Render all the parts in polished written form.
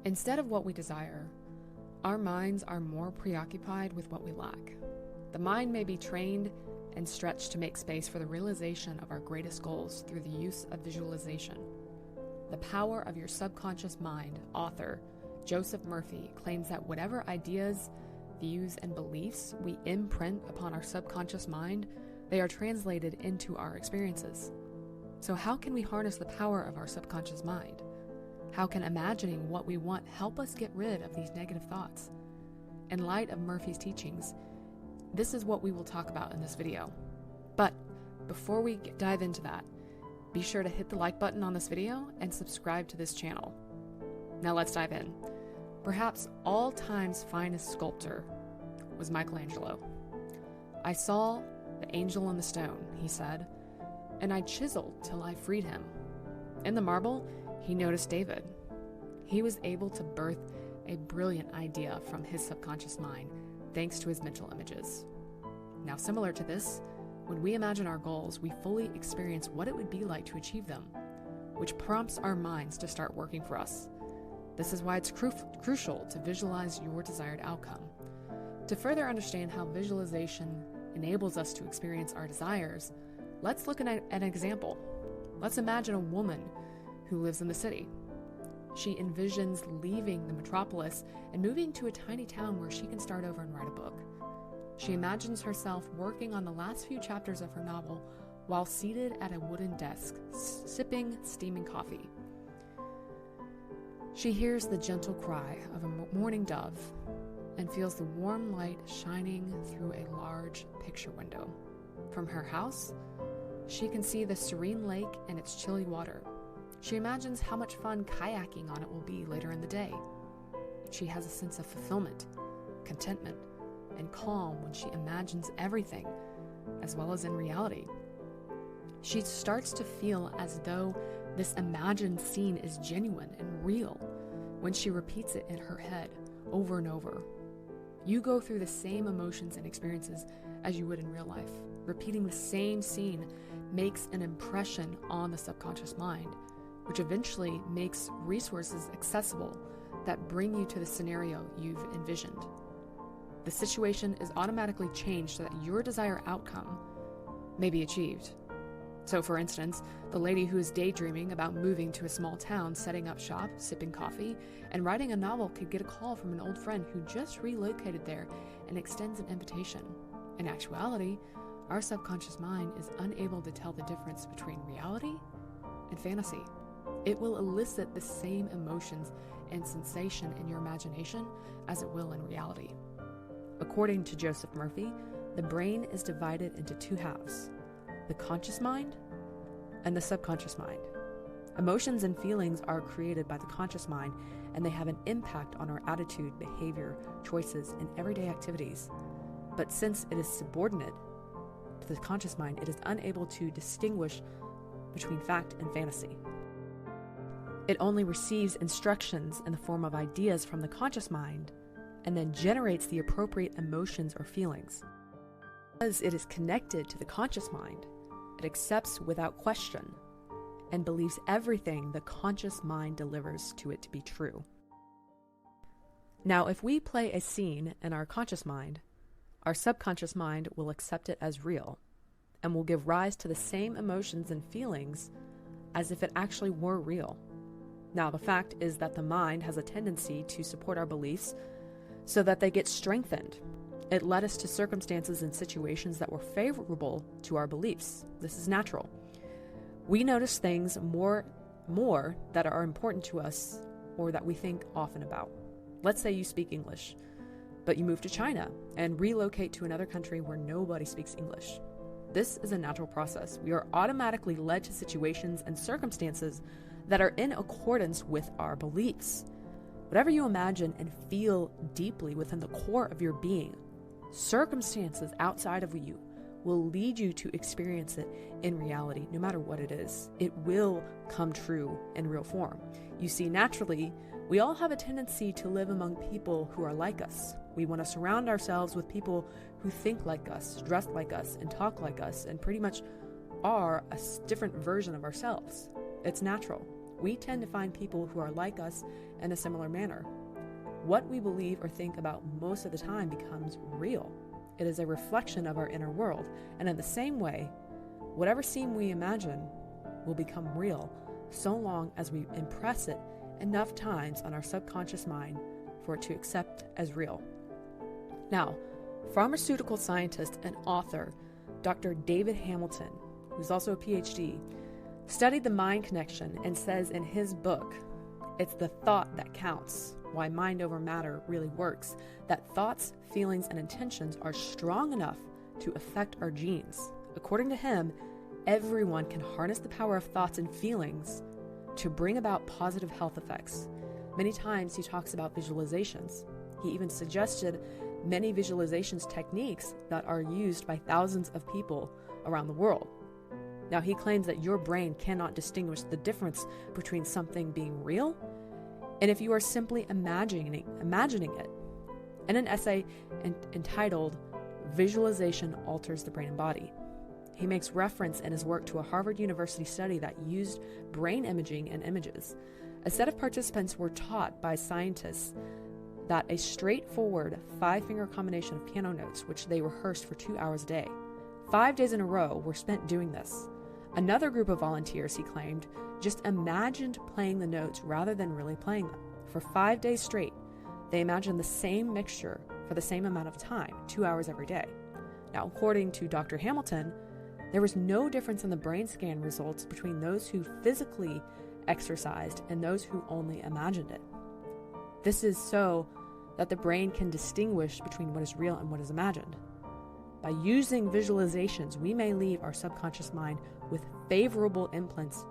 Instead of what we desire, our minds are more preoccupied with what we lack. The mind may be trained and stretched to make space for the realization of our greatest goals through the use of visualization. The Power of Your Subconscious Mind author Joseph Murphy claims that whatever ideas, views, and beliefs we imprint upon our subconscious mind, they are translated into our experiences. So how can we harness the power of our subconscious mind? How can imagining what we want help us get rid of these negative thoughts? In light of Murphy's teachings, this is what we will talk about in this video. But before we dive into that, be sure to hit the like button on this video and subscribe to this channel. Now let's dive in. Perhaps all time's finest sculptor was Michelangelo. "I saw the angel on the stone," he said, "and I chiseled till I freed him." In the marble, he noticed David. He was able to birth a brilliant idea from his subconscious mind, thanks to his mental images. Now, similar to this, when we imagine our goals, we fully experience what it would be like to achieve them, which prompts our minds to start working for us. This is why it's crucial to visualize your desired outcome. To further understand how visualization enables us to experience our desires, let's look at an example. Let's imagine a woman who lives in the city. She envisions leaving the metropolis and moving to a tiny town where she can start over and write a book. She imagines herself working on the last few chapters of her novel while seated at a wooden desk, sipping steaming coffee. She hears the gentle cry of a mourning dove and feels the warm light shining through a large picture window. From her house, she can see the serene lake and its chilly water. She imagines how much fun kayaking on it will be later in the day. She has a sense of fulfillment, contentment, and calm when she imagines everything, as well as in reality. She starts to feel as though this imagined scene is genuine and real when she repeats it in her head over and over. You go through the same emotions and experiences as you would in real life. Repeating the same scene makes an impression on the subconscious mind, which eventually makes resources accessible that bring you to the scenario you've envisioned. The situation is automatically changed so that your desired outcome may be achieved. So, for instance, the lady who is daydreaming about moving to a small town, setting up shop, sipping coffee, and writing a novel could get a call from an old friend who just relocated there and extends an invitation. In actuality, our subconscious mind is unable to tell the difference between reality and fantasy. It will elicit the same emotions and sensation in your imagination as it will in reality. According to Joseph Murphy, the brain is divided into two halves: the conscious mind and the subconscious mind. Emotions and feelings are created by the conscious mind, and they have an impact on our attitude, behavior, choices, and everyday activities. But since it is subordinate to the conscious mind, it is unable to distinguish between fact and fantasy. It only receives instructions in the form of ideas from the conscious mind and then generates the appropriate emotions or feelings. Because it is connected to the conscious mind, it accepts without question and believes everything the conscious mind delivers to it to be true. Now, if we play a scene in our conscious mind, our subconscious mind will accept it as real and will give rise to the same emotions and feelings as if it actually were real. Now, the fact is that the mind has a tendency to support our beliefs so that they get strengthened. It led us to circumstances and situations that were favorable to our beliefs. This is natural. We notice things more that are important to us or that we think often about. Let's say you speak English, but you move to China and relocate to another country where nobody speaks English. This is a natural process. We are automatically led to situations and circumstances that are in accordance with our beliefs. Whatever you imagine and feel deeply within the core of your being, circumstances outside of you will lead you to experience it in reality, no matter what it is. It will come true in real form. You see, naturally, we all have a tendency to live among people who are like us. We want to surround ourselves with people who think like us, dress like us, and talk like us, and pretty much are a different version of ourselves. It's natural. we tend to find people who are like us in a similar manner. What we believe or think about most of the time becomes real. It is a reflection of our inner world, and in the same way, whatever scene we imagine will become real so long as we impress it enough times on our subconscious mind for it to accept as real. Now, pharmaceutical scientist and author Dr. David Hamilton, who's also a PhD, studied the mind connection and says in his book, "It's the thought that counts, why mind over matter really works, that thoughts, feelings, and intentions are strong enough to affect our genes." According to him, everyone can harness the power of thoughts and feelings to bring about positive health effects. Many times he talks about visualizations. He even suggested many visualizations techniques that are used by thousands of people around the world. Now, he claims that your brain cannot distinguish the difference between something being real and if you are simply imagining it. In an essay entitled "Visualization Alters the Brain and Body," he makes reference in his work to a Harvard University study that used brain imaging and images. A set of participants were taught by scientists that a straightforward 5-finger combination of piano notes, which they rehearsed for 2 hours a day. 5 days in a row were spent doing this. Another group of volunteers, he claimed, just imagined playing the notes rather than really playing them. For 5 days straight, they imagined the same mixture for the same amount of time, 2 hours every day. Now, according to Dr. Hamilton, there was no difference in the brain scan results between those who physically exercised and those who only imagined it. This is so that the brain can distinguish between what is real and what is imagined. By using visualizations, we may leave our subconscious mind with favorable imprints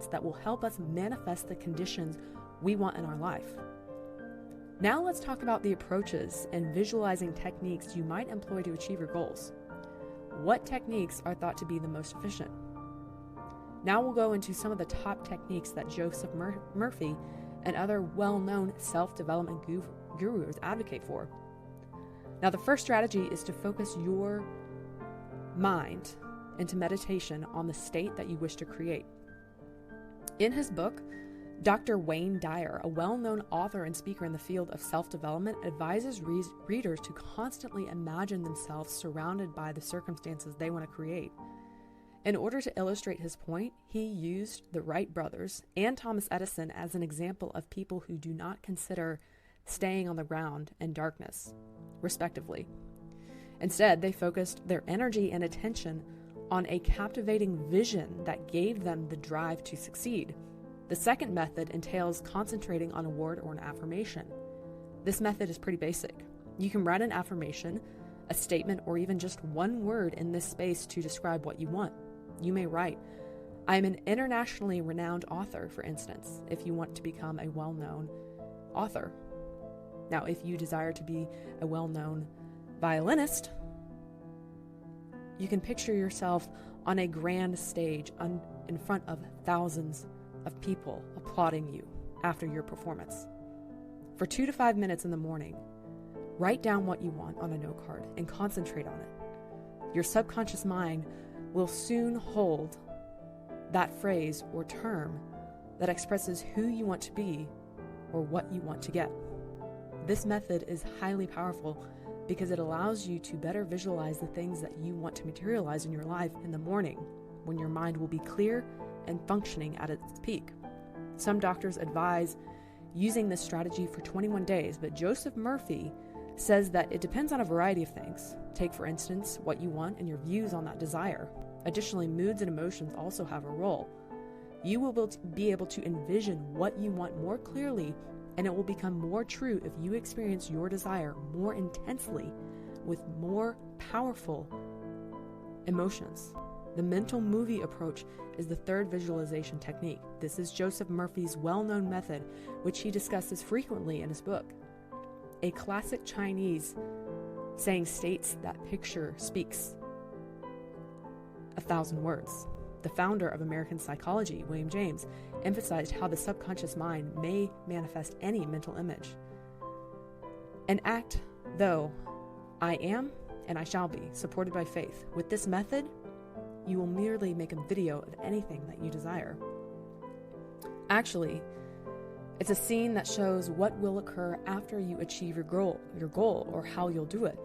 that will help us manifest the conditions we want in our life. Now let's talk about the approaches and visualizing techniques you might employ to achieve your goals. What techniques are thought to be the most efficient? Now we'll go into some of the top techniques that Joseph Murphy and other well-known self-development gurus advocate for. Now, the first strategy is to focus your mind into meditation on the state that you wish to create. In his book, Dr. Wayne Dyer, a well-known author and speaker in the field of self-development, advises readers to constantly imagine themselves surrounded by the circumstances they want to create. In order to illustrate his point, he used the Wright brothers and Thomas Edison as an example of people who do not consider staying on the ground in darkness, respectively. Instead, they focused their energy and attention on a captivating vision that gave them the drive to succeed. The second method entails concentrating on a word or an affirmation. This method is pretty basic. You can write an affirmation, a statement, or even just one word in this space to describe what you want. You may write, "I am an internationally renowned author," for instance, if you want to become a well-known author. Now, if you desire to be a well-known violinist, you can picture yourself on a grand stage in front of thousands of people applauding you after your performance. For 2 to 5 minutes in the morning, write down what you want on a note card and concentrate on it. Your subconscious mind will soon hold that phrase or term that expresses who you want to be or what you want to get. This method is highly powerful because it allows you to better visualize the things that you want to materialize in your life in the morning, when your mind will be clear and functioning at its peak. Some doctors advise using this strategy for 21 days, but Joseph Murphy says that it depends on a variety of things. Take, for instance, what you want and your views on that desire. Additionally, moods and emotions also have a role. You will be able to envision what you want more clearly, and it will become more true if you experience your desire more intensely with more powerful emotions. The mental movie approach is the third visualization technique. This is Joseph Murphy's well-known method, which he discusses frequently in his book. A classic Chinese saying states that picture speaks 1,000 words. The founder of American psychology, William James, emphasized how the subconscious mind may manifest any mental image. An act, though, I am and I shall be, supported by faith. With this method, you will merely make a video of anything that you desire. Actually, it's a scene that shows what will occur after you achieve your goal, or how you'll do it.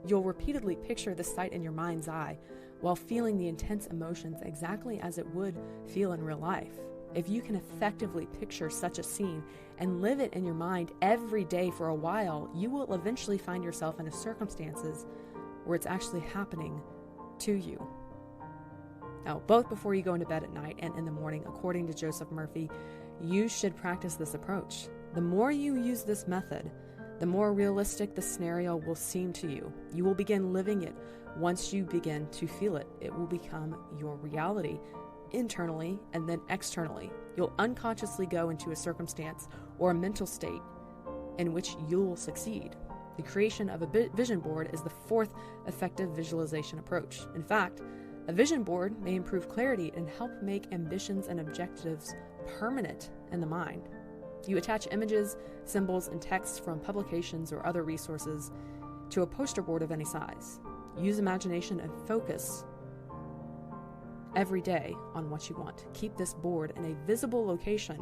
You'll repeatedly picture the sight in your mind's eye while feeling the intense emotions exactly as it would feel in real life. If you can effectively picture such a scene and live it in your mind every day for a while, you will eventually find yourself in circumstances where it's actually happening to you. Now, both before you go into bed at night and in the morning, according to Joseph Murphy, you should practice this approach. The more you use this method, the more realistic the scenario will seem to you. You will begin living it. Once you begin to feel it, it will become your reality, internally and then externally. You'll unconsciously go into a circumstance or a mental state in which you'll succeed. The creation of a vision board is the fourth effective visualization approach. In fact, a vision board may improve clarity and help make ambitions and objectives permanent in the mind. You attach images, symbols, and text from publications or other resources to a poster board of any size. Use imagination and focus every day on what you want. Keep this board in a visible location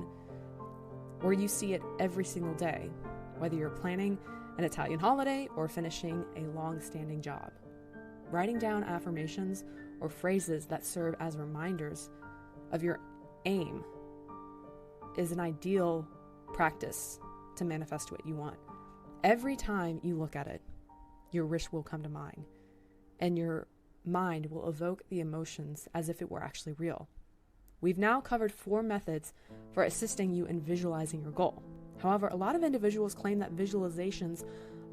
where you see it every single day, whether you're planning an Italian holiday or finishing a long-standing job. Writing down affirmations or phrases that serve as reminders of your aim is an ideal practice to manifest what you want. Every time you look at it, your wish will come to mind, and your mind will evoke the emotions as if it were actually real. We've now covered 4 methods for assisting you in visualizing your goal. However, a lot of individuals claim that visualizations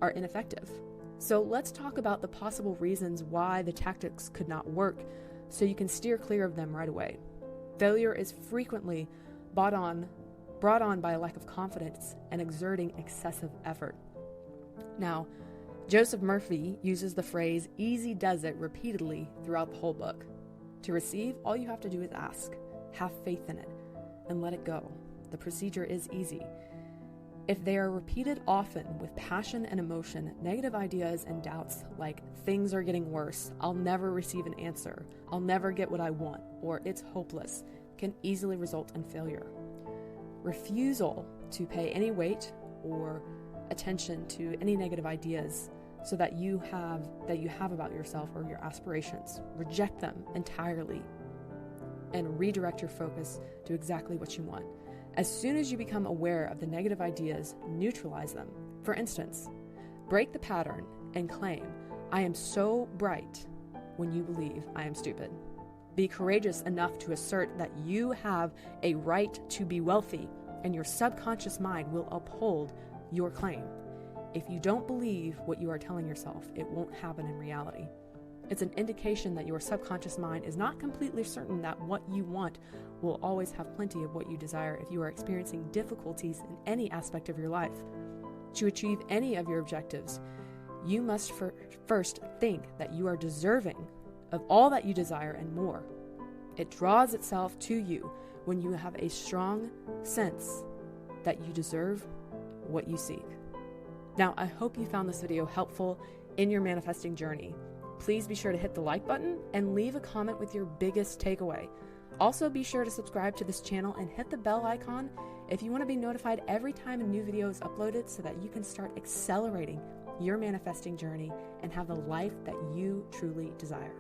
are ineffective. So let's talk about the possible reasons why the tactics could not work so you can steer clear of them right away. Failure is frequently brought on by a lack of confidence and exerting excessive effort. Now, Joseph Murphy uses the phrase "easy does it" repeatedly throughout the whole book. To receive, all you have to do is ask, have faith in it, and let it go. The procedure is easy. If they are repeated often with passion and emotion, negative ideas and doubts like "things are getting worse," "I'll never receive an answer," "I'll never get what I want," or "it's hopeless," can easily result in failure. Refusal to pay any weight or attention to any negative ideas so that you have about yourself or your aspirations. Reject them entirely and redirect your focus to exactly what you want. As soon as you become aware of the negative ideas, neutralize them. For instance, break the pattern and claim, "I am so bright," when you believe "I am stupid." Be courageous enough to assert that you have a right to be wealthy, and your subconscious mind will uphold your claim. If you don't believe what you are telling yourself, it won't happen in reality. It's an indication that your subconscious mind is not completely certain that what you want will always have plenty of what you desire if you are experiencing difficulties in any aspect of your life. To achieve any of your objectives, you must first think that you are deserving of all that you desire and more. It draws itself to you when you have a strong sense that you deserve what you seek. Now, I hope you found this video helpful in your manifesting journey. Please be sure to hit the like button and leave a comment with your biggest takeaway. Also, be sure to subscribe to this channel and hit the bell icon if you want to be notified every time a new video is uploaded so that you can start accelerating your manifesting journey and have the life that you truly desire.